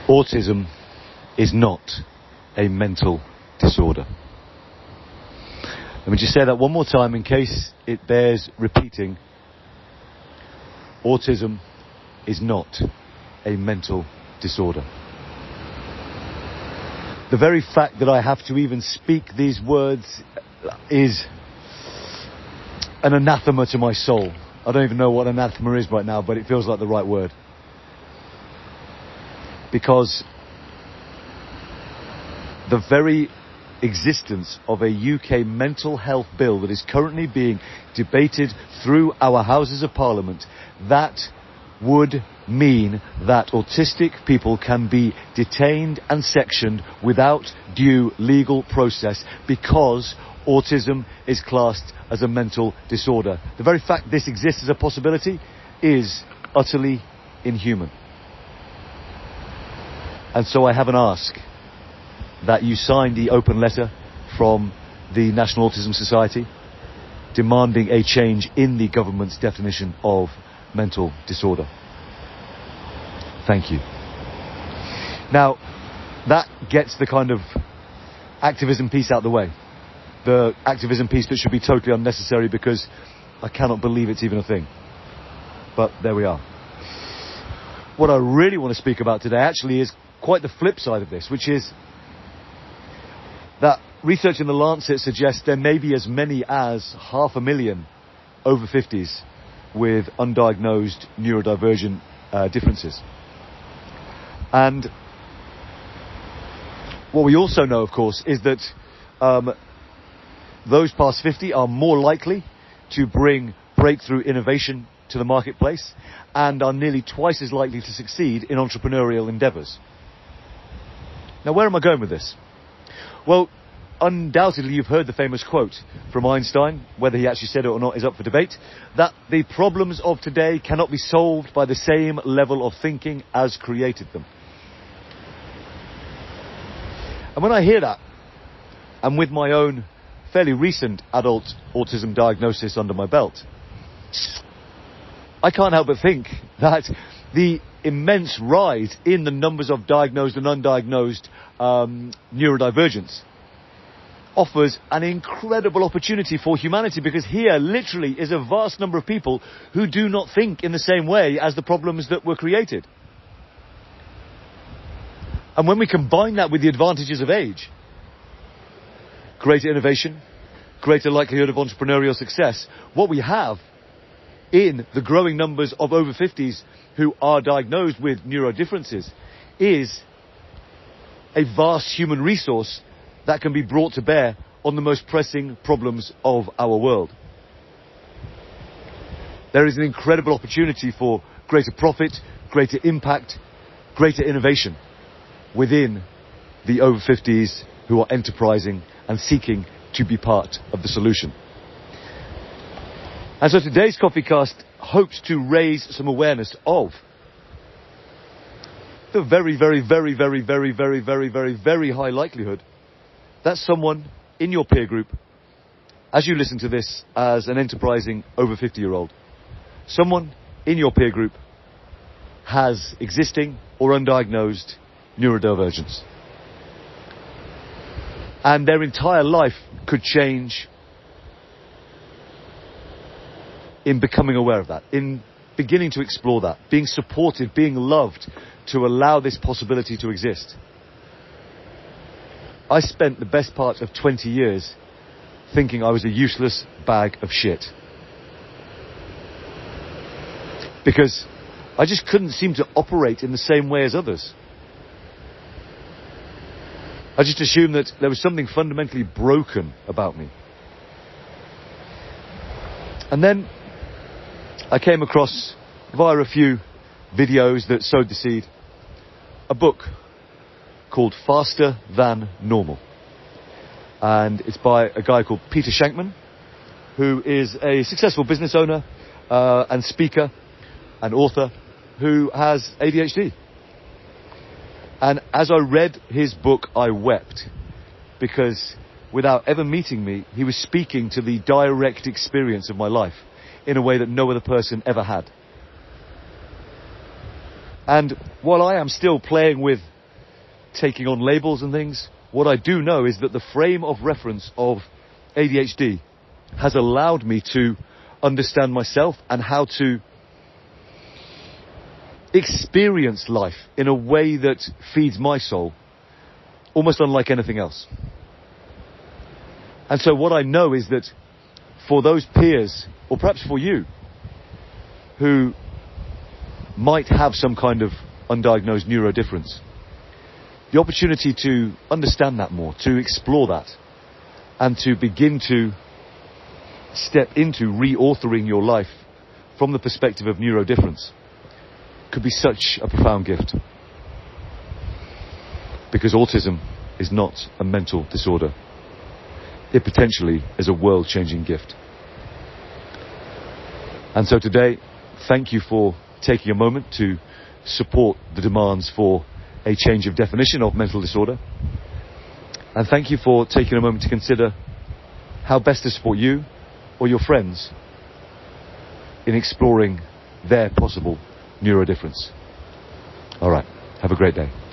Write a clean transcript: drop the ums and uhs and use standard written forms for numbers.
Autism is not a mental disorder. Let me just say that one more time in case it bears repeating. Autism is not a mental disorder. The very fact that I have to even speak these words is an anathema to my soul. I don't even know what anathema is right now, but it feels like the right word. Because the very existence of a UK mental health bill that is currently being debated through our Houses of Parliament, that would mean that autistic people can be detained and sectioned without due legal process because autism is classed as a mental disorder. The very fact this exists as a possibility is utterly inhuman. And so I have an ask that you sign the open letter from the National Autism Society demanding a change in the government's definition of mental disorder. Thank you. Now, that gets the kind of activism piece out the way. The activism piece that should be totally unnecessary because I cannot believe it's even a thing. But there we are. What I really want to speak about today actually is quite the flip side of this, which is that research in The Lancet suggests there may be as many as 500,000 over 50s with undiagnosed neurodivergent differences. And what we also know, of course, is that those past 50 are more likely to bring breakthrough innovation to the marketplace and are nearly twice as likely to succeed in entrepreneurial endeavours. Now, where am I going with this? Well, undoubtedly you've heard the famous quote from Einstein, whether he actually said it or not is up for debate, that the problems of today cannot be solved by the same level of thinking as created them. And when I hear that, and with my own fairly recent adult autism diagnosis under my belt, I can't help but think that the immense rise in the numbers of diagnosed and undiagnosed neurodivergence offers an incredible opportunity for humanity, because here literally is a vast number of people who do not think in the same way as the problems that were created. And when we combine that with the advantages of age, greater innovation, greater likelihood of entrepreneurial success, what we have in the growing numbers of over 50s who are diagnosed with neurodifferences is a vast human resource that can be brought to bear on the most pressing problems of our world. There is an incredible opportunity for greater profit, greater impact, greater innovation within the over 50s who are enterprising and seeking to be part of the solution. And so today's CoffeeCast hopes to raise some awareness of the very, very, very, very, very, very, very, very, very high likelihood that someone in your peer group, as you listen to this as an enterprising over 50-year-old, someone in your peer group has existing or undiagnosed neurodivergence. And their entire life could change in becoming aware of that, in beginning to explore that, being supported, being loved, to allow this possibility to exist. I spent the best part of 20 years thinking I was a useless bag of shit. Because I just couldn't seem to operate in the same way as others. I just assumed that there was something fundamentally broken about me. And then I came across, via a few videos that sowed the seed, a book called Faster Than Normal. And it's by a guy called Peter Shankman, who is a successful business owner and speaker and author who has ADHD. And as I read his book, I wept, because without ever meeting me, he was speaking to the direct experience of my life in a way that no other person ever had. And while I am still playing with taking on labels and things. What I do know is that the frame of reference of ADHD has allowed me to understand myself and how to experience life in a way that feeds my soul, almost unlike anything else. And so what I know is that for those peers, or perhaps for you, who might have some kind of undiagnosed neurodifference, the opportunity to understand that more, to explore that, and to begin to step into reauthoring your life from the perspective of neurodifference could be such a profound gift. Because autism is not a mental disorder. It potentially is a world-changing gift. And so today, thank you for taking a moment to support the demands for a change of definition of mental disorder. And thank you for taking a moment to consider how best to support you or your friends in exploring their possible neurodifference. All right, have a great day.